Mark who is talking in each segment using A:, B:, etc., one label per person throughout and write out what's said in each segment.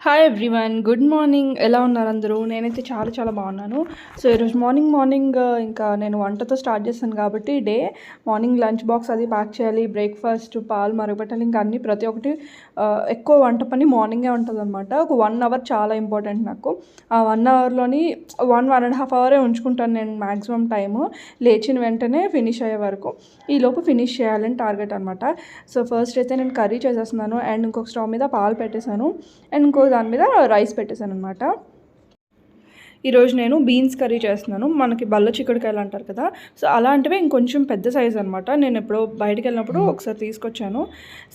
A: Hi everyone, good morning. ఎలా ఉన్నారు అందరూ? నేనైతే చాలా చాలా బాగున్నాను. సో ఈరోజు మార్నింగ్ ఇంకా నేను వంటతో స్టార్ట్ చేస్తాను కాబట్టి మార్నింగ్ లంచ్ బాక్స్ అది ప్యాక్ చేయాలి, బ్రేక్ఫాస్ట్, పాలు మరగబెట్టాలి, ఇంకా అన్నీ ప్రతి ఒక్కటి ఎక్కువ వంట పని మార్నింగే ఉంటుంది అనమాట. ఒక 1 అవర్ చాలా ఇంపార్టెంట్ నాకు. ఆ 1 అవర్లోని 1.5 అవరే ఉంచుకుంటాను నేను మ్యాక్సిమం టైము, లేచిన వెంటనే ఫినిష్ అయ్యే వరకు. ఈలోపు ఫినిష్ చేయాలని టార్గెట్ అనమాట. సో ఫస్ట్ అయితే నేను కర్రీ చేసేస్తున్నాను అండ్ ఇంకొక స్టవ్ మీద పాలు పెట్టేశాను అండ్ ఇంకో దాని మీద రైస్ పెట్టేశాను అనమాట. ఈరోజు నేను బీన్స్ కర్రీ చేస్తున్నాను. మనకి బల్ల చిక్కుడుకాయలు అంటారు కదా, సో అలాంటివి ఇంకొంచెం పెద్ద సైజ్ అనమాట. నేను ఎప్పుడో బయటికి వెళ్ళినప్పుడు ఒకసారి తీసుకొచ్చాను.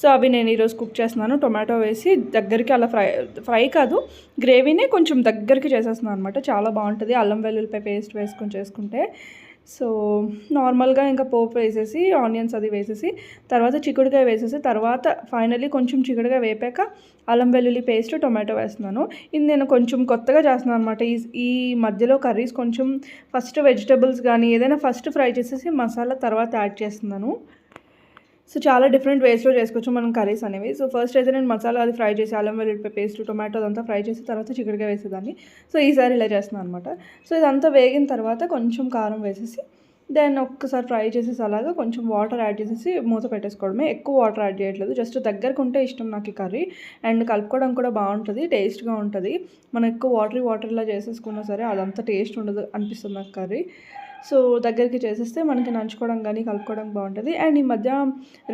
A: సో అవి నేను ఈరోజు కుక్ చేస్తున్నాను. టొమాటో వేసి దగ్గరికి అలా ఫ్రై కాదు, గ్రేవీనే కొంచెం దగ్గరికి చేసేస్తున్నాను అనమాట. చాలా బాగుంటుంది అల్లం వెల్లుల్లిపాయ పేస్ట్ వేసుకొని చేసుకుంటే. సో నార్మల్గా ఇంకా పోపు వేసేసి ఆనియన్స్ అది వేసేసి తర్వాత చిక్కుడుకాయ వేసేసి తర్వాత ఫైనల్లీ కొంచెం చిక్కుడుకాయ వేపాక అల్లం వెల్లుల్లి పేస్ట్ టొమాటో వేస్తున్నాను. ఇది నేను కొంచెం కొత్తగా చేస్తున్నాను అనమాట. ఈ మధ్యలో కర్రీస్ కొంచెం ఫస్ట్ వెజిటబుల్స్ కానీ ఏదైనా ఫస్ట్ ఫ్రై చేసేసి మసాలా తర్వాత యాడ్ చేస్తున్నాను. సో చాలా డిఫరెంట్ వేస్లో చేసుకోవచ్చు మనం కర్రీస్ అనేవి. సో ఫస్ట్ అయితే నేను మసాలా అది ఫ్రై చేసి అల్లం వెల్లుల్లి పేస్ట్ టొమాటో అదంతా ఫ్రై చేసి తర్వాత చిక్కుడుకాయ వేసేదాన్ని. సో ఈసారి ఇలా చేస్తున్నాను అనమాట. సో ఇదంతా వేగిన తర్వాత కొంచెం కారం వేసేసి దెన్ ఒక్కసారి ఫ్రై చేసేసి అలాగా కొంచెం వాటర్ యాడ్ చేసేసి మూత పెట్టేసుకోవడమే. ఎక్కువ వాటర్ యాడ్ చేయట్లేదు, జస్ట్ దగ్గరకు ఉంటే ఇష్టం నాకు ఈ కర్రీ. అండ్ కలుపుకోవడం కూడా బాగుంటుంది, టేస్ట్గా ఉంటుంది. మనం ఎక్కువ వాటర్లా చేసేసుకున్నా సరే అదంతా టేస్ట్ ఉండదు అనిపిస్తుంది నాకు కర్రీ. సో దగ్గరికి చేసేస్తే మనకి నంచుకోవడం కానీ కలుపుకోవడం బాగుంటుంది. అండ్ ఈ మధ్య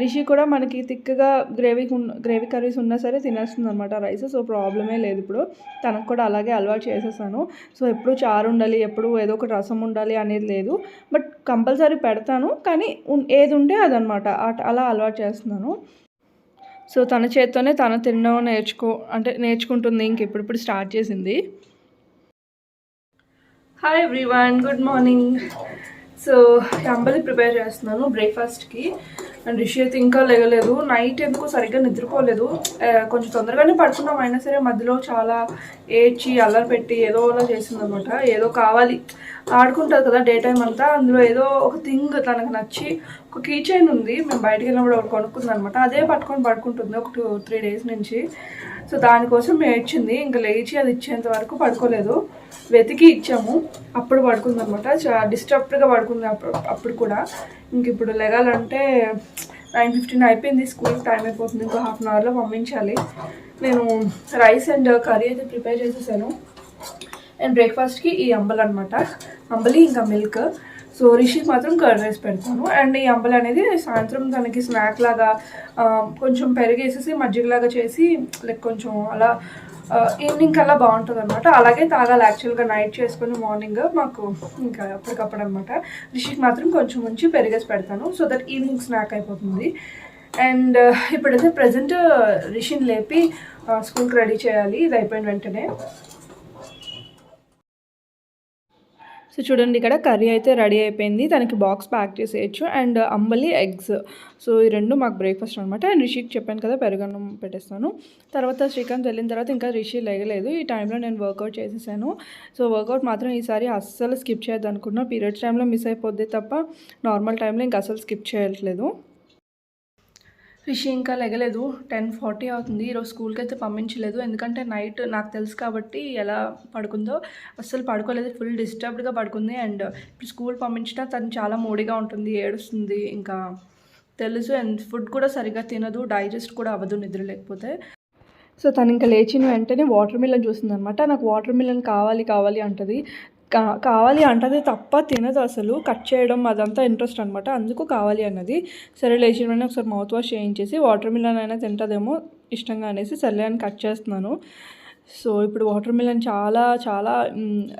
A: రిషి కూడా మనకి థిక్గా గ్రేవీ కర్రీస్ ఉన్నా సరే తినేస్తుంది అనమాట రైస్. సో ప్రాబ్లమే లేదు, ఇప్పుడు తనకు కూడా అలాగే అలవాటు చేసేసాను. సో ఎప్పుడు చారు ఉండాలి, ఎప్పుడు ఏదో ఒక రసం ఉండాలి అనేది లేదు, బట్ కంపల్సరీ పెడతాను, కానీ ఏది ఉంటే అదనమాట అలా అలవాటు చేస్తున్నాను. సో తన చేత్తోనే తను తినడం నేర్చుకుంటుంది, ఇంక ఇప్పుడు స్టార్ట్ చేసింది. Hi everyone, good morning. So అంబలి ప్రిపేర్ చేస్తున్నాను బ్రేక్ఫాస్ట్కి. అండ్ రిషి అయితే ఇంకా లేగలేదు, నైట్ ఎందుకో సరిగ్గా నిద్రపోలేదు. కొంచెం తొందరగానే పడుకున్నాం, అయినా సరే మధ్యలో చాలా ఏడ్చి అల్లరి పెట్టి ఏదో అలా చేసిందనమాట. ఏదో కావాలి ఆడుకుంటుంది కదా డే టైం అంతా, అందులో ఏదో ఒక థింగ్ తనకు నచ్చి ఒక కీ చైన్ ఉంది, మేము బయటకు వెళ్ళినప్పుడు ఒకటి కొనుక్కుంది అనమాట. అదే పట్టుకొని పడుకుంటుంది ఒక 2-3 డేస్ నుంచి. సో దానికోసం ఏడ్చింది, ఇంకా లేచి అది ఇచ్చేంత వరకు పడుకోలేదు. వెతికి ఇచ్చాము, అప్పుడు పడుకుంది అనమాట. చాలా డిస్టర్బ్డ్గా పడుకుంది అప్పుడు కూడా. ఇంక ఇప్పుడు లెగాలంటే 9:15 అయిపోయింది, స్కూల్కి టైం అయిపోతుంది, ఇంకో 1/2 అవర్లో పంపించాలి. నేను రైస్ అండ్ కర్రీ అయితే ప్రిపేర్ చేసేసాను. అండ్ బ్రేక్ఫాస్ట్కి ఈ అంబలి అనమాట, అంబలి ఇంకా మిల్క్. సో రిషికి మాత్రం కర్డ్ రైస్ పెడతాను. అండ్ ఈ అంబలి అనేది సాయంత్రం తనకి స్నాక్ లాగా కొంచెం పెరిగేసేసి మజ్జిగలాగా చేసి లైక్ కొంచెం అలా ఈవినింగ్ కల్లా బాగుంటుంది అనమాట. అలాగే తాగాలి యాక్చువల్గా, నైట్ చేసుకొని మార్నింగ్ మాకు ఇంకా అప్పటికప్పుడు అనమాట. రిషికి మాత్రం కొంచెం ఉంచి పెరిగేసి పెడతాను, సో దట్ ఈవినింగ్ స్నాక్ అయిపోతుంది. అండ్ ఇప్పుడైతే ప్రజెంట్ రిషిని లేపి స్కూల్కి రెడీ చేయాలి, ఇది అయిపోయిన వెంటనే. సో చూడండి, ఇక్కడ కర్రీ అయితే రెడీ అయిపోయింది, తనకి బాక్స్ ప్యాక్ చేసేయచ్చు. అండ్ అంబలి ఎగ్స్, సో ఈ రెండు మాకు బ్రేక్ఫాస్ట్ అనమాట. అండ్ రిషికి చెప్పాను కదా పెరుగన్నం పెట్టేస్తాను. తర్వాత శ్రీకాంత్ వెళ్ళిన తర్వాత ఇంకా రిషి లేగలేదు. ఈ టైంలో నేను వర్కౌట్ చేసేసాను. సో వర్కౌట్ మాత్రం ఈసారి అస్సలు స్కిప్ చేయొద్దు అనుకున్నా, పీరియడ్స్ టైంలో మిస్ అయిపోద్ది తప్ప నార్మల్ టైంలో ఇంకా అసలు స్కిప్ చేయట్లేదు. రిషి ఇంకా లెగలేదు, 10:40 అవుతుంది. ఈరోజు స్కూల్కి అయితే పంపించలేదు, ఎందుకంటే నైట్ నాకు తెలుసు కాబట్టి ఎలా పడుకుందో. అస్సలు పడుకోలేదు, ఫుల్ డిస్టర్బ్డ్గా పడుకుంది. అండ్ ఇప్పుడు స్కూల్ పంపించినా తను చాలా మూడీగా ఉంటుంది, ఏడుస్తుంది, ఇంకా తెలుసు. అండ్ ఫుడ్ కూడా సరిగ్గా తినదు, డైజెస్ట్ కూడా అవ్వదు నిద్ర లేకపోతే. సో తను ఇంకా లేచిన వెంటనే వాటర్ మిలన్ చూస్తుంది అనమాట. నాకు వాటర్ మిలన్ కావాలి అంటది. కావాలి అంటది తప్ప తినదు అసలు. కట్ చేయడం అదంతా ఇంట్రెస్ట్ అనమాట, అందుకు కావాలి అన్నది. సరే లేచిన వెంటనే ఒకసారి మౌత్ వాష్ చేయించేసి వాటర్ మిలన్ అయినా తింటుందేమో ఇష్టంగా అనేసి సర్లే అని కట్ చేస్తున్నాను. సో ఇప్పుడు వాటర్ మిలన్ చాలా చాలా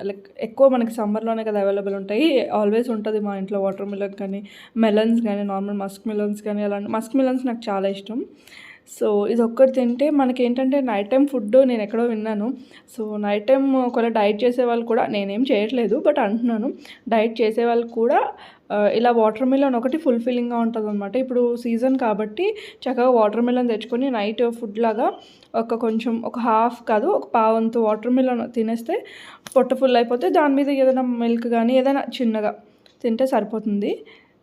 A: లైక్ ఎక్కువ మనకి సమ్మర్లోనే కదా అవైలబుల్ ఉంటాయి, ఆల్వేస్ ఉంటుంది మా ఇంట్లో వాటర్ మిలన్ కానీ మెలన్స్ కానీ నార్మల్ మస్క్ మిలన్స్ కానీ. అలాంటి మస్క్ మిలన్స్ నాకు చాలా ఇష్టం. సో ఇది ఒక్కటి తింటే మనకి ఏంటంటే నైట్ టైం ఫుడ్ నేను ఎక్కడో విన్నాను. సో నైట్ టైం ఒకవేళ డైట్ చేసే వాళ్ళు కూడా, నేనేం చేయట్లేదు బట్ అంటున్నాను, డైట్ చేసే వాళ్ళు కూడా ఇలా వాటర్ మిలన్ ఒకటి ఫుల్ఫిల్లింగ్గా ఉంటుంది అనమాట. ఇప్పుడు సీజన్ కాబట్టి చక్కగా వాటర్ మిలన్ తెచ్చుకొని నైట్ ఫుడ్ లాగా ఒక హాఫ్ కాదు ఒక పావంతు వాటర్ మిలన్ తినేస్తే పొట్ట ఫుల్ అయిపోతే దాని మీద ఏదైనా మిల్క్ కానీ ఏదైనా చిన్నగా తింటే సరిపోతుంది.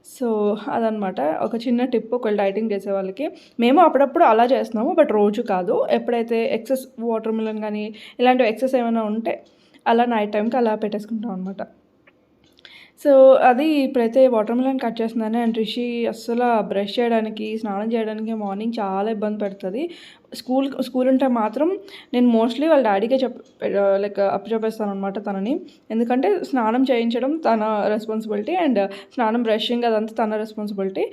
A: సో అదనమాట ఒక చిన్న టిప్ ఒకవేళ డైటింగ్ చేసే వాళ్ళకి. మేము అప్పుడప్పుడు అలా చేస్తున్నాము, బట్ రోజు కాదు. ఎప్పుడైతే ఎక్సెస్ వాటర్ మిలన్ కానీ ఇలాంటివి ఎక్సెస్ ఏమైనా ఉంటే అలా నైట్ టైంకి అలా పెట్టేసుకుంటాం అనమాట. సో అది ఇప్పుడైతే వాటర్ మిలన్ కట్ చేస్తున్నాను. అండ్ రిషి అస్సలు బ్రష్ చేయడానికి, స్నానం చేయడానికి మార్నింగ్ చాలా ఇబ్బంది పెడుతుంది. స్కూల్ ఉంటే మాత్రం నేను మోస్ట్లీ వాళ్ళ డాడీకే లైక్ అప్పచెప్పేస్తాను అనమాట తనని. ఎందుకంటే స్నానం చేయించడం తన రెస్పాన్సిబిలిటీ, అండ్ స్నానం బ్రషింగ్ అదంతా తన రెస్పాన్సిబిలిటీ,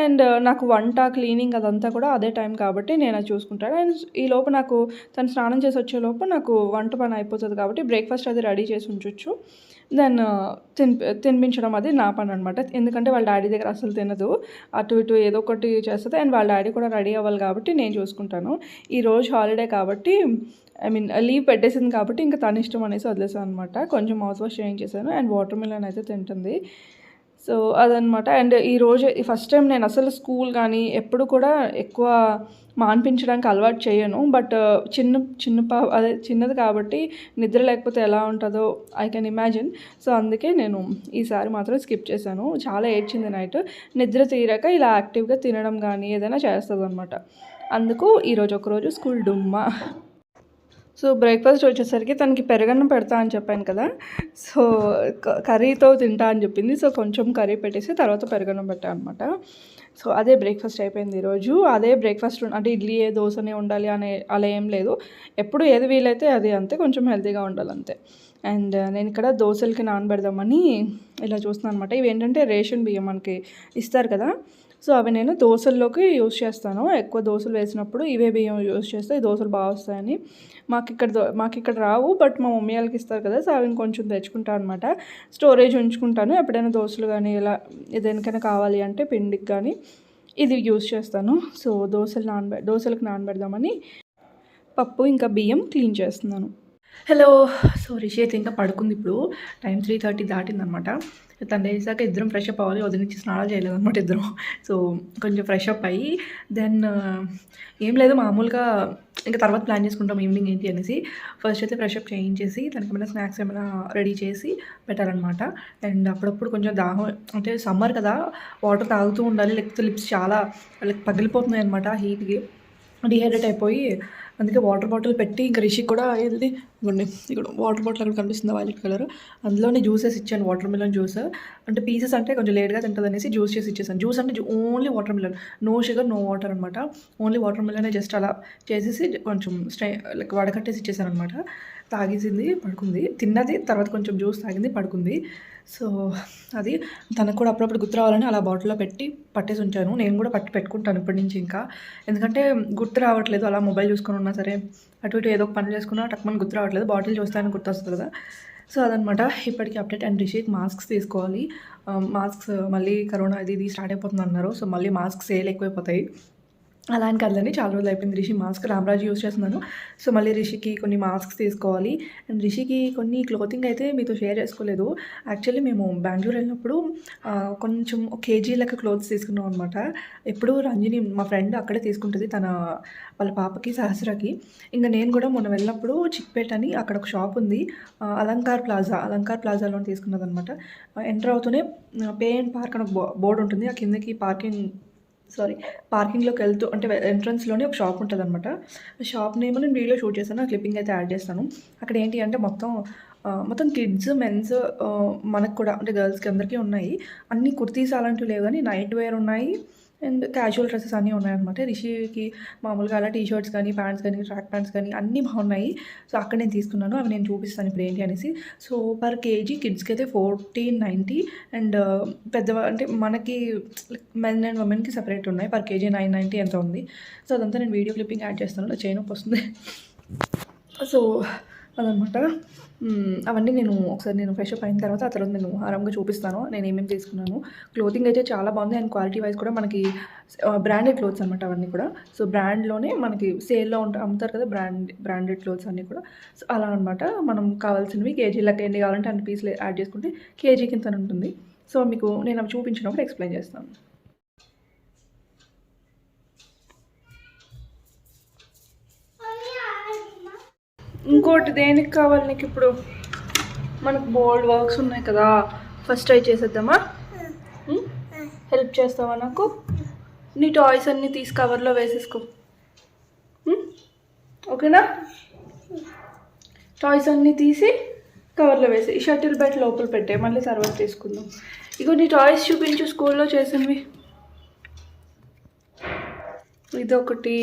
A: అండ్ నాకు వంట క్లీనింగ్ అదంతా కూడా అదే టైం కాబట్టి నేను అది చూసుకుంటాను. అండ్ ఈ లోపు నాకు తను స్నానం చేసి వచ్చేలోపు నాకు వంట పని అయిపోతుంది కాబట్టి బ్రేక్ఫాస్ట్ అది రెడీ చేసి ఉంచొచ్చు. దెన్ తినిపించడం అది నా పని అనమాట. ఎందుకంటే వాళ్ళ డాడీ దగ్గర అసలు తినదు, అటు ఇటు ఏదో ఒకటి చేస్తుంది. అండ్ వాళ్ళ డాడీ కూడా రెడీ అవ్వాలి కాబట్టి నేను చూసుకుంటాను. ఈరోజు హాలిడే కాబట్టి లీవ్ పెట్టేసింది కాబట్టి ఇంకా తన ఇష్టం అనేసి వదిలేసాను అనమాట. కొంచెం మౌత్ వాష్ చేయించేసాను అండ్ వాటర్ మిలన్ అయితే తింటుంది. సో అదనమాట. అండ్ ఈరోజు ఫస్ట్ టైం నేను అసలు స్కూల్ కానీ ఎప్పుడు కూడా ఎక్కువ మాన్పించడానికి అలవాటు చేయను. బట్ అదే చిన్నది కాబట్టి నిద్ర లేకపోతే ఎలా ఉంటుందో ఐ కెన్ ఇమాజిన్. సో అందుకే నేను ఈసారి మాత్రం స్కిప్ చేశాను. చాలా ఏడ్చింది నైట్. నిద్ర తీరాక ఇలా యాక్టివ్గా తినడం కానీ ఏదైనా చేస్తుంది అనమాట. అందుకు ఈరోజు ఒకరోజు స్కూల్ డుమ్మా. సో బ్రేక్ఫాస్ట్ వచ్చేసరికి తనకి పెరుగన్నం పెడతా అని చెప్పాను కదా. సో కర్రీతో తింటా అని చెప్పింది. సో కొంచెం కర్రీ పెట్టేసి తర్వాత పెరుగన్నం పెట్టాను అనమాట. సో అదే బ్రేక్ఫాస్ట్ అయిపోయింది ఈరోజు. అదే బ్రేక్ఫాస్ట్ అంటే ఇడ్లీ దోశనే ఉండాలి అలా ఏం లేదు. ఎప్పుడు ఏది వీలైతే అది, అంతే. కొంచెం హెల్తీగా ఉండాలి అంతే. అండ్ నేను ఇక్కడ దోశలకి నానబెడదామని ఇలా చూస్తున్నాను అనమాట. ఇవి ఏంటంటే రేషన్ బియ్యం మనకి ఇస్తారు కదా. సో అవి నేను దోశల్లోకి యూజ్ చేస్తాను. ఎక్కువ దోశలు వేసినప్పుడు ఇవే బియ్యం యూజ్ చేస్తే దోశలు బాగా వస్తాయని. మాకు ఇక్కడ రావు, బట్ మా మమ్మీ వాళ్ళకి ఇస్తారు కదా. సో అవి కొంచెం తెచ్చుకుంటాను అనమాట. స్టోరేజ్ ఉంచుకుంటాను. ఎప్పుడైనా దోశలు కానీ ఇలా దేనికైనా కావాలి అంటే పిండికి కానీ ఇది యూజ్ చేస్తాను. సో దోశలకు నానబెడదామని పప్పు ఇంకా బియ్యం క్లీన్ చేస్తున్నాను. హలో. సో రిషి అయితే ఇంకా పడుకుంది. ఇప్పుడు టైం 3:30 దాటిందనమాట. తను వేసాక ఇద్దరం ఫ్రెష్ అప్ అవ్వాలి. వదిలించి స్నానాలు చేయలేదన్నమాట ఇద్దరం. సో కొంచెం ఫ్రెష్ అప్ అయ్యి దెన్ ఏం లేదు, మామూలుగా ఇంకా తర్వాత ప్లాన్ చేసుకుంటాం ఈవినింగ్ ఏంటి అనేసి. ఫస్ట్ అయితే ఫ్రెష్ అప్ చేయించేసి తనకి ఏమైనా స్నాక్స్ ఏమైనా రెడీ చేసి పెట్టాలన్నమాట. అండ్ అప్పుడప్పుడు కొంచెం దాహం, అంటే సమ్మర్ కదా, వాటర్ తాగుతూ ఉండాలి, లేకపోతే లిప్స్ చాలా పగిలిపోతున్నాయి అనమాట హీట్కి. డిహైడ్రేట్ అయిపోయి అందుకే వాటర్ బాటిల్ పెట్టి ఇంకా రిషికి కూడా వెళ్ళి ఇక్కడ వాటర్ బాటిల్ అక్కడ కనిపిస్తుంది వైలెట్ కలర్, అందులోనే జ్యూసెస్ ఇచ్చాను. వాటర్ మిలన్ జ్యూస్ అంటే పీసెస్ అంటే కొంచెం లేట్గా తింటుంది అనేసి జ్యూస్ చేసి ఇచ్చేసాను. జ్యూస్ అంటే only watermelon, no sugar no water అనమాట. ఓన్లీ వాటర్ మిలనే జస్ట్ అలా చేసేసి కొంచెం వడకట్టేసి ఇచ్చేసాను అనమాట. తాగేసింది, పడుకుంది. తిన్నది, తర్వాత కొంచెం జ్యూస్ తాగింది, పడుకుంది. సో అది తనకు కూడా అప్పుడప్పుడు గుర్తు రావాలని అలా బాటిల్లో పట్టేసి ఉంచాను. నేను కూడా పెట్టుకుంటాను ఇప్పటి నుంచి ఇంకా. ఎందుకంటే గుర్తు రావట్లేదు, అలా మొబైల్ చూసుకొని ఉన్నా సరే అటు ఇటు ఏదో ఒక పని చేసుకున్నా టక్మని గుర్తు రావట్లేదు. బాటిల్ చూస్తానని గుర్తు వస్తుంది కదా. సో అదనమాట ఇప్పటికీ అప్డేట్. అండ్ రిషికి మాస్క్స్ తీసుకోవాలి. మాస్క్స్ మళ్ళీ కరోనా ఇది స్టార్ట్ అయిపోతుంది అన్నారు. సో మళ్ళీ మాస్క్ సేల్ ఎక్కువైపోతాయి. అలా అని కదలని చాలా రోజులు అయిపోయింది రిషి మాస్క్. రామరాజు యూజ్ చేస్తున్నాను. సో మళ్ళీ రిషికి కొన్ని మాస్క్స్ తీసుకోవాలి. అండ్ రిషికి కొన్ని క్లోతింగ్ అయితే మీతో షేర్ చేసుకోలేదు. యాక్చువల్లీ మేము బెంగళూరు వెళ్ళినప్పుడు కొంచెం కేజీ లెక్క క్లోత్స్ తీసుకున్నాం అనమాట. ఎప్పుడు రంజిని మా ఫ్రెండ్ అక్కడే తీసుకుంటుంది, వాళ్ళ పాపకి సహస్రకి. ఇంకా నేను కూడా మొన్న వెళ్ళినప్పుడు చిక్పేట అని అక్కడ ఒక షాప్ ఉంది, అలంకార్ ప్లాజాలో తీసుకున్నది అనమాట. ఎంటర్ అవుతూనే పే అండ్ పార్క్ అని ఒక బోర్డు ఉంటుంది. ఆ కిందకి పార్కింగ్లోకి వెళ్తూ అంటే ఎంట్రన్స్లోనే ఒక షాప్ ఉంటుంది అనమాట. షాప్ నేమ్ నేను వీడియో షూట్ చేస్తాను, ఆ క్లిప్పింగ్ అయితే యాడ్ చేస్తాను. అక్కడ ఏంటి అంటే మొత్తం కిడ్స్, మెన్స్, మనకు కూడా అంటే గర్ల్స్కి అందరికీ ఉన్నాయి. అన్ని కుర్తీస్ అలాంటివి లేవు కానీ నైట్ వేర్ ఉన్నాయి అండ్ క్యాజువల్ డ్రెస్సెస్ అన్నీ ఉన్నాయన్నమాట. రిషికి మామూలుగా అలా టీషర్ట్స్ కానీ ప్యాంట్స్ కానీ ట్రాక్ ప్యాంట్స్ కానీ అన్నీ బాగున్నాయి. సో అక్కడ నేను తీసుకున్నాను. అవి నేను చూపిస్తాను ఇప్పుడు ఏంటి అనేసి. సో పర్ కేజీ కిడ్స్కి అయితే 1490 అండ్ అంటే మనకి మెన్ అండ్ ఉమెన్కి సెపరేట్ ఉన్నాయి. పర్ కేజీ 990 ఎంత ఉంది. సో అదంతా నేను వీడియో క్లిప్పింగ్ యాడ్ చేస్తాను. చైన్ నొప్పి వస్తుంది. సో అదనమాట. అవన్నీ ఒకసారి ఫ్రెష్ అప్ అయిన తర్వాత ఆ తర్వాత నేను ఆరాంగా చూపిస్తాను నేను ఏమేమి తీసుకున్నాను. క్లోతింగ్ అయితే చాలా బాగుంది అండ్ క్వాలిటీ వైజ్ కూడా మనకి బ్రాండెడ్ క్లోత్స్ అనమాట అవన్నీ కూడా. సో బ్రాండ్లోనే మనకి సేల్లో అమ్ముతారు కదా బ్రాండెడ్ క్లోత్స్ అన్నీ కూడా. సో అలా అనమాట. మనం కావాల్సినవి కేజీ లెక్క ఎన్ని కావాలంటే అన్ని పీసులు యాడ్ చేసుకుంటే కేజీ కింద ఉంటుంది. సో మీకు నేను అవి చూపించినప్పుడు ఎక్స్ప్లెయిన్ చేస్తాను. ఇంకోటి దేనికి కావాలి నీకు? ఇప్పుడు మనకు బోల్డ్ వర్క్స్ ఉన్నాయి కదా, ఫస్ట్ ట్రై చేసేద్దామా? హెల్ప్ చేస్తావా నాకు? నీ టాయ్స్ అన్నీ తీసి కవర్లో వేసేసుకో, ఓకేనా? టాయ్స్ అన్నీ తీసి కవర్లో వేసి షటిల్ బ్యాట్ లోపల పెట్టే, మళ్ళీ తర్వాత తీసుకుందాం. ఇగో నీ టాయ్స్ చూపించు స్కూల్లో చేసినవి. ఇదొకటి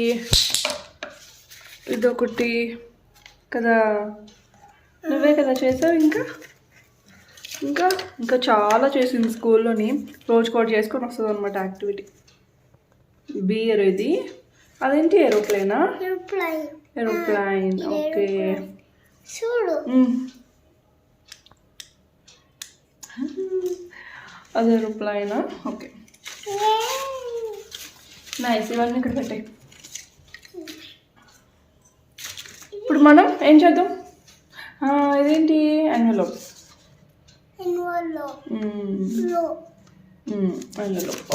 A: కదా, నువ్వే కదా చేసావు. ఇంకా చాలా చేసింది స్కూల్లోని. రోజుకోటి చేసుకొని వస్తుంది అనమాట యాక్టివిటీ. బియర్ ఇది, అదేంటి ఏరోప్లేనా? Aeroplane, okay. చూడు అది ఏరోప్లైనా, ఓకే. నైస్. ఇవన్నీ ఇక్కడ పెట్టాయి. ఇప్పుడు మనం ఏం చేద్దాం? ఇదేంటి? Envelope,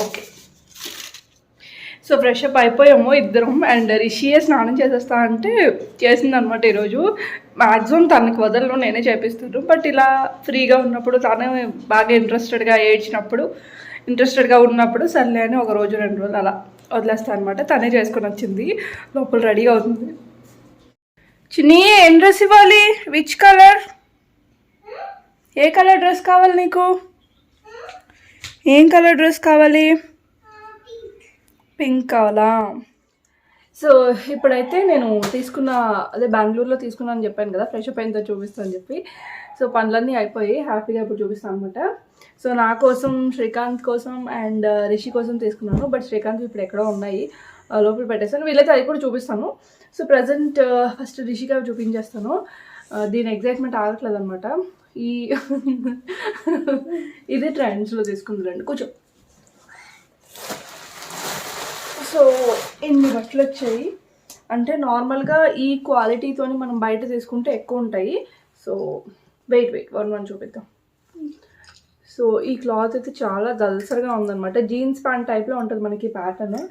A: okay. So fresh up అయిపోయాము ఇద్దరం. అండ్ రిషియే స్నానం చేసేస్తా అంటే చేసింది అనమాట ఈరోజు. మ్యాక్సిమం తనకి వదలను, నేనే చేపిస్తాను. బట్ ఇలా ఫ్రీగా ఉన్నప్పుడు, తను బాగా ఇంట్రెస్టెడ్గా ఉన్నప్పుడు సర్లే అని ఒక రోజు 2 రోజులు అలా వదిలేస్తాను అనమాట. తనే చేసుకొని వచ్చింది. లోపల రెడీగా అవుతుంది. చిన్ని, ఏం డ్రెస్ ఇవ్వాలి? Which colour? A colour dress కావాలి నీకు? ఏం కలర్ డ్రెస్ కావాలి? పింక్ కావాలా? సో ఇప్పుడైతే నేను అదే బెంగళూరులో తీసుకున్నాను అని చెప్పాను కదా, ఫ్రెష్ అప్ అయిన తర్వాత చూపిస్తాను అని చెప్పి. సో పనులన్నీ అయిపోయి హ్యాపీగా ఇప్పుడు చూపిస్తాను అనమాట. సో నా కోసం, శ్రీకాంత్ కోసం అండ్ రిషి కోసం తీసుకున్నాను. బట్ శ్రీకాంత్ ఇప్పుడు ఎక్కడో ఉన్నాయి, లోపల పెట్టేస్తాను. వీళ్ళైతే అది కూడా చూపిస్తాను. సో ప్రజెంట్ ఫస్ట్ రిషిగా చూపించేస్తాను. దీని ఎగ్జైట్మెంట్ ఆగట్లేదు అనమాట. ఇది ట్రెండ్స్లో తీసుకుందండి. కొంచెం సో ఇన్ని బట్టలు వచ్చాయి. అంటే నార్మల్గా ఈ క్వాలిటీతో మనం బయట తీసుకుంటే ఎక్కువ ఉంటాయి. సో వెయిట్ వన్ చూపిద్దాం. సో ఈ క్లాత్ అయితే చాలా దల్సర్గా ఉందన్నమాట. జీన్స్ ప్యాంట్ టైప్లో ఉంటుంది మనకి ప్యాటర్న్.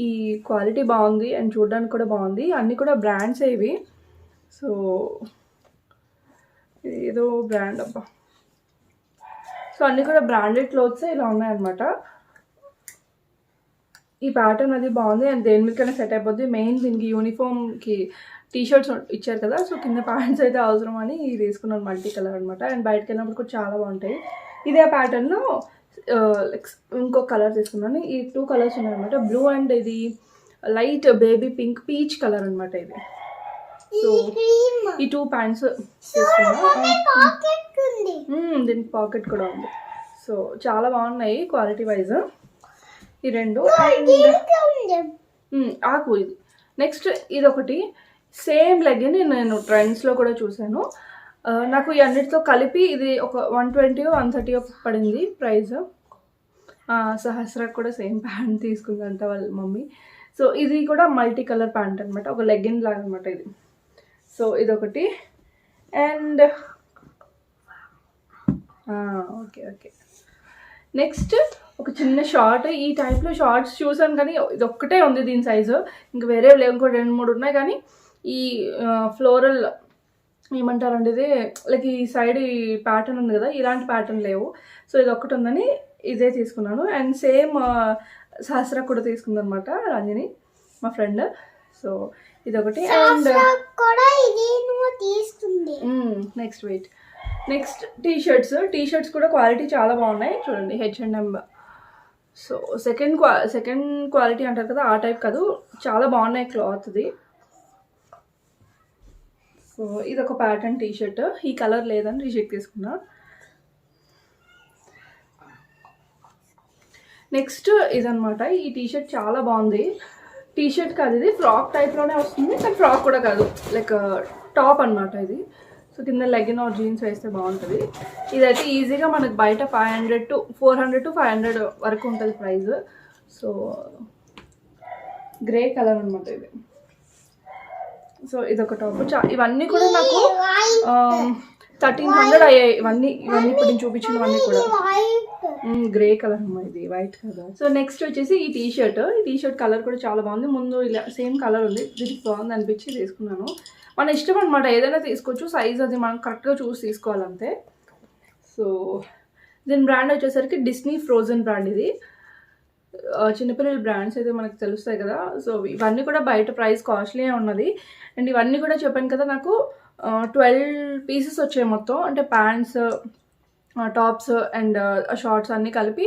A: ఈ క్వాలిటీ బాగుంది అండ్ చూడడానికి కూడా బాగుంది. అన్నీ కూడా బ్రాండ్స్ ఇవి. సో ఏదో బ్రాండ్ అబ్బా. సో అన్నీ కూడా బ్రాండెడ్ క్లోత్స్ ఇలా ఉన్నాయన్నమాట. ఈ ప్యాటర్న్ అది బాగుంది అండ్ దేని మీదకైనా సెట్ అయిపోద్ది. మెయిన్ దీనికి యూనిఫామ్కి టీషర్ట్స్ ఇచ్చారు కదా, సో కింద ప్యాంట్స్ అయితే అవసరం అని ఇది తీసుకున్నాను. మల్టీ కలర్ అనమాట. అండ్ బయటకు వెళ్ళినప్పుడు కూడా చాలా బాగుంటాయి. ఇదే ప్యాటర్న్లో ఇంకొక కలర్ తీసుకున్నాను. ఈ 2 కలర్స్ ఉన్నాయన్నమాట, బ్లూ అండ్ ఇది light baby pink, peach colour అనమాట ఇది. సో ఈ 2 ప్యాంట్స్ తీసుకున్నాను. దీనికి పాకెట్ కూడా ఉంది. సో చాలా బాగున్నాయి క్వాలిటీ వైజ్ ఈ 2. ఆకు ఇది. నెక్స్ట్ ఇదొకటి సేమ్ లెగ్గిన్ నేను ట్రెండ్స్లో కూడా చూసాను. నాకు ఈ అన్నిటితో కలిపి ఇది ఒక 120 130 పడింది ప్రైస్. సహస్ర కూడా సేమ్ ప్యాంట్ తీసుకుందంట వాళ్ళ మమ్మీ. సో ఇది కూడా మల్టీ కలర్ ప్యాంట్ అనమాట, ఒక లెగ్గిన్ లాగా అనమాట ఇది. సో ఇదొకటి. అండ్ ఓకే నెక్స్ట్ ఒక చిన్న షార్ట్. ఈ టైప్లో షార్ట్స్ చూసాను కానీ ఇది ఒక్కటే ఉంది దీని సైజు, ఇంక వేరే లేవు. ఇంకో 2-3 ఉన్నాయి కానీ ఈ ఫ్లోరల్ ఏమంటారండి, ఇది లైక్ ఈ సైడ్ ఈ ప్యాటర్న్ ఉంది కదా, ఇలాంటి ప్యాటర్న్ లేవు. సో ఇది ఒక్కటి ఉందని ఇదే తీసుకున్నాను. అండ్ సేమ్ సహస్ర కూడా తీసుకుందనమాట, రంజని మా ఫ్రెండ్. సో ఇదొకటి. అండ్ నెక్స్ట్ టీషర్ట్స్ కూడా క్వాలిటీ చాలా బాగున్నాయి చూడండి. H&M. సో సెకండ్ క్వాలిటీ అంటారు కదా, ఆ టైప్ కాదు, చాలా బాగున్నాయి క్లాత్ది. సో ఇదొక ప్యాటర్న్ టీషర్ట్. ఈ కలర్ లేదని రిజెక్ట్ తీసుకున్నా. నెక్స్ట్ ఇదనమాట. ఈ టీషర్ట్ చాలా బాగుంది. టీషర్ట్ కాదు, ఇది ఫ్రాక్ టైప్లోనే వస్తుంది కానీ ఫ్రాక్ కూడా కాదు, లైక్ టాప్ అనమాట ఇది. సో కింద లెగిన్ ఆర్ జీన్స్ వేస్తే బాగుంటుంది. ఇదైతే ఈజీగా మనకు బయట 400 to 500 వరకు ఉంటుంది ప్రైస్. సో గ్రే కలర్ అనమాట ఇది. సో ఇదొక టాప్. ఇవన్నీ కూడా నాకు 1300 అయ్యాయి. ఇవన్నీ ఇప్పుడు నేను చూపించినవన్నీ కూడా గ్రే కలర్ అమ్మా, ఇది వైట్ కదా. సో నెక్స్ట్ వచ్చేసి ఈ టీషర్ట్ కలర్ కూడా చాలా బాగుంది. ముందు ఇలా సేమ్ కలర్ ఉంది, దీనికి బాగుంది అనిపించి తీసుకున్నాను. మన ఇష్టం అనమాట, ఏదైనా తీసుకోవచ్చు. సైజ్ అది మనం కరెక్ట్గా చూసి తీసుకోవాలంతే. సో దీని బ్రాండ్ వచ్చేసరికి డిస్నీ ఫ్రోజన్ బ్రాండ్ ఇది. చిన్నపిల్లల బ్రాండ్స్ అయితే మనకు తెలుస్తాయి కదా. సో ఇవన్నీ కూడా బయట ప్రైస్ కాస్ట్లీ ఉన్నది. అండ్ ఇవన్నీ కూడా చెప్పాను కదా నాకు 12 పీసెస్ వచ్చాయి మొత్తం. అంటే ప్యాంట్స్, టాప్స్ అండ్ షార్ట్స్ అన్నీ కలిపి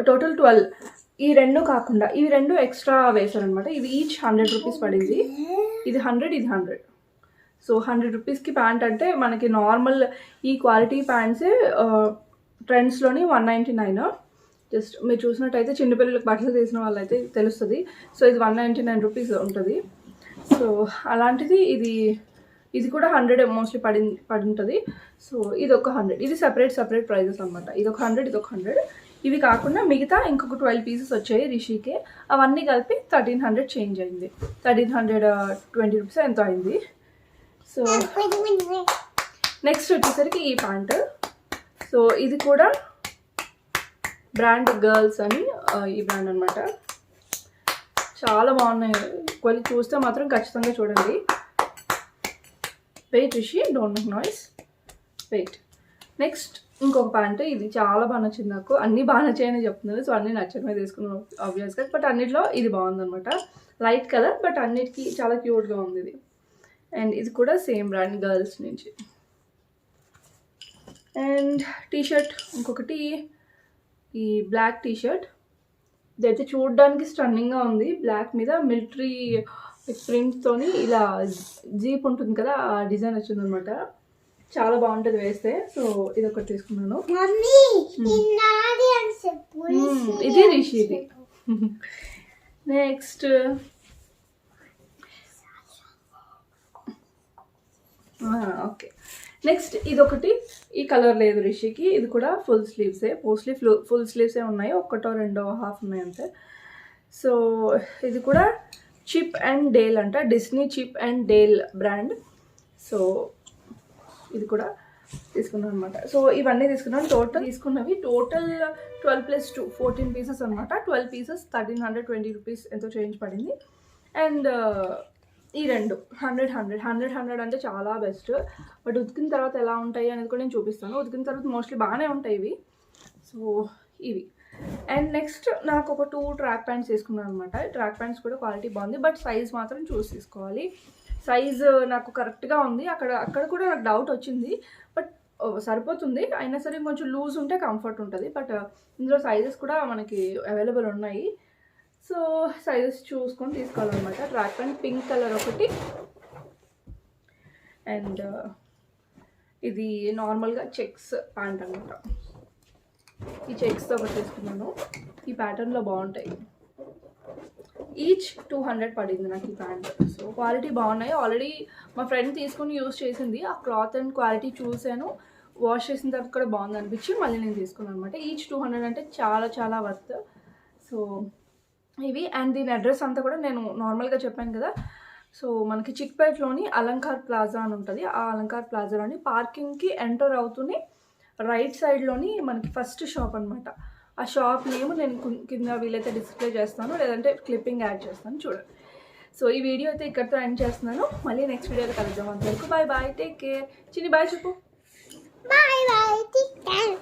A: టోటల్ 12. ఈ రెండు కాకుండా ఇవి రెండు ఎక్స్ట్రా వేశారనమాట. ఇవి ఈచ్ 100 రూపీస్ పడింది. ఇది 100, ఇది 100. సో 100 రూపీస్కి ప్యాంట్ అంటే మనకి నార్మల్ ఈ క్వాలిటీ ప్యాంట్సే ట్రెండ్స్లోని 199. జస్ట్ మీరు చూసినట్టయితే చిన్నపిల్లలకు బట్టలు తీసిన వాళ్ళైతే తెలుస్తుంది. సో ఇది 199 రూపీస్ ఉంటుంది. సో అలాంటిది ఇది కూడా 100 మోస్ట్లీ పడి ఉంటుంది. సో ఇది ఒక 100. ఇది సెపరేట్ ప్రైజెస్ అనమాట. ఇది ఒక 100, ఇది ఒక 100. ఇవి కాకుండా మిగతా ఇంకొక 12 పీసెస్ వచ్చాయి రిషికే. అవన్నీ కలిపి 1300 చేంజ్ అయింది. 1320 రూపీస్ ఎంతో అయింది. సో నెక్స్ట్ వచ్చేసరికి ఈ ప్యాంట్. సో ఇది కూడా బ్రాండ్ గర్ల్స్ అని ఈ బ్రాండ్ అనమాట. చాలా బాగున్నాయి. కొన్ని చూస్తే మాత్రం ఖచ్చితంగా చూడండి. Wait Rishi, don't make noise. Wait. Next ఇంకొక ప్యాంట్. ఇది చాలా బాగా నచ్చింది నాకు. అన్నీ బాగా నచ్చాయని చెప్తున్నారు. సో అన్నీ నచ్చడమే తీసుకున్నాను ఆబ్వియస్గా. బట్ అన్నిట్లో ఇది బాగుందనమాట. లైట్ కలర్ బట్ అన్నిటికీ చాలా క్యూట్గా ఉంది ఇది. అండ్ ఇది కూడా సేమ్ బ్రాండ్ గర్ల్స్ నుంచి. అండ్ టీషర్ట్ ఇంకొకటి, ఈ బ్లాక్ టీషర్ట్. ఇదైతే చూడడానికి స్టన్నింగ్గా ఉంది. బ్లాక్ మీద మిలిటరీ ప్రింట్తోని ఇలా జీప్ ఉంటుంది కదా, ఆ డిజైన్ వచ్చిందనమాట. చాలా బాగుంటుంది వేస్తే. సో ఇది ఒకటి తీసుకున్నాను. ఇది రిషి ఇది. Next okay. నెక్స్ట్ ఇదొకటి. ఈ కలర్ లేదు రిషికి. ఇది కూడా ఫుల్ స్లీవ్సే. మోస్ట్లీ ఫుల్ స్లీవ్సే ఉన్నాయి. ఒక్కటో రెండో హాఫ్ ఉన్నాయి అంతే. సో ఇది కూడా చిప్ అండ్ డేల్ అంట. Disney Chip and Dale brand. So ఇది కూడా తీసుకున్నాను అనమాట. సో ఇవన్నీ తీసుకున్నాను. టోటల్ తీసుకున్నవి టోటల్ 12+2 14 పీసెస్ అనమాట. 12 పీసెస్ 1320 రూపీస్ ఎంతో చేంజ్ పడింది. అండ్ ఈ రెండు 100 అంటే చాలా బెస్ట్. బట్ ఉతికిన తర్వాత ఎలా ఉంటాయి అనేది కూడా నేను చూపిస్తాను. ఉతికిన తర్వాత మోస్ట్లీ బాగానే ఉంటాయి ఇవి. సో ఇవి. అండ్ నెక్స్ట్ నాకు ఒక 2 ట్రాక్ ప్యాంట్స్ తీసుకున్నాను అనమాట. ట్రాక్ ప్యాంట్స్ కూడా క్వాలిటీ బాగుంది. బట్ సైజ్ మాత్రం చూసి తీసుకోవాలి. సైజ్ నాకు కరెక్ట్గా ఉంది. అక్కడ కూడా నాకు డౌట్ వచ్చింది. బట్ సరిపోతుంది. అయినా సరే కొంచెం లూజ్ ఉంటే కంఫర్ట్ ఉంటుంది. బట్ ఇందులో సైజెస్ కూడా మనకి అవైలబుల్ ఉన్నాయి. సో సైజెస్ చూసుకొని తీసుకోవాలన్నమాట. ట్రాక్ ప్యాంట్ పింక్ కలర్ ఒకటి. అండ్ ఇది నార్మల్గా చెక్స్ ప్యాంట్ అనమాట. ఈ చెక్స్తో ఒకటి తీసుకున్నాను. ఈ ప్యాటర్న్లో బాగుంటాయి. ఈచ్ 200 పడింది నాకు ఈ ప్యాంట్. సో క్వాలిటీ బాగున్నాయి. ఆల్రెడీ మా ఫ్రెండ్ తీసుకుని యూజ్ చేసింది. ఆ క్లాత్ అండ్ క్వాలిటీ చూసాను. వాష్ చేసిన తర్వాత కూడా బాగుంది అనిపించి మళ్ళీ నేను తీసుకున్నాను అనమాట. ఈచ్ 200 అంటే చాలా చాలా వర్త్. సో ఇవి. అండ్ దీని అడ్రస్ అంతా కూడా నేను నార్మల్గా చెప్పాను కదా. సో మనకి చిక్పేట్లోని అలంకార్ ప్లాజా అని ఉంటుంది. ఆ అలంకార్ ప్లాజాలోని పార్కింగ్కి ఎంటర్ అవుతూనే రైట్ సైడ్లోని మనకి ఫస్ట్ షాప్ అనమాట. ఆ షాప్ నేమ్ నేను కింద వీలైతే డిస్ప్లే చేస్తాను, లేదంటే క్లిప్పింగ్ యాడ్ చేస్తాను చూడండి. సో ఈ వీడియో అయితే ఇక్కడితో ఎండ్ చేస్తున్నాను. మళ్ళీ నెక్స్ట్ వీడియోలో కలుద్దాం. అంతవరకు bye bye, take care. Chinni bye చెప్పు. Bye bye, take care.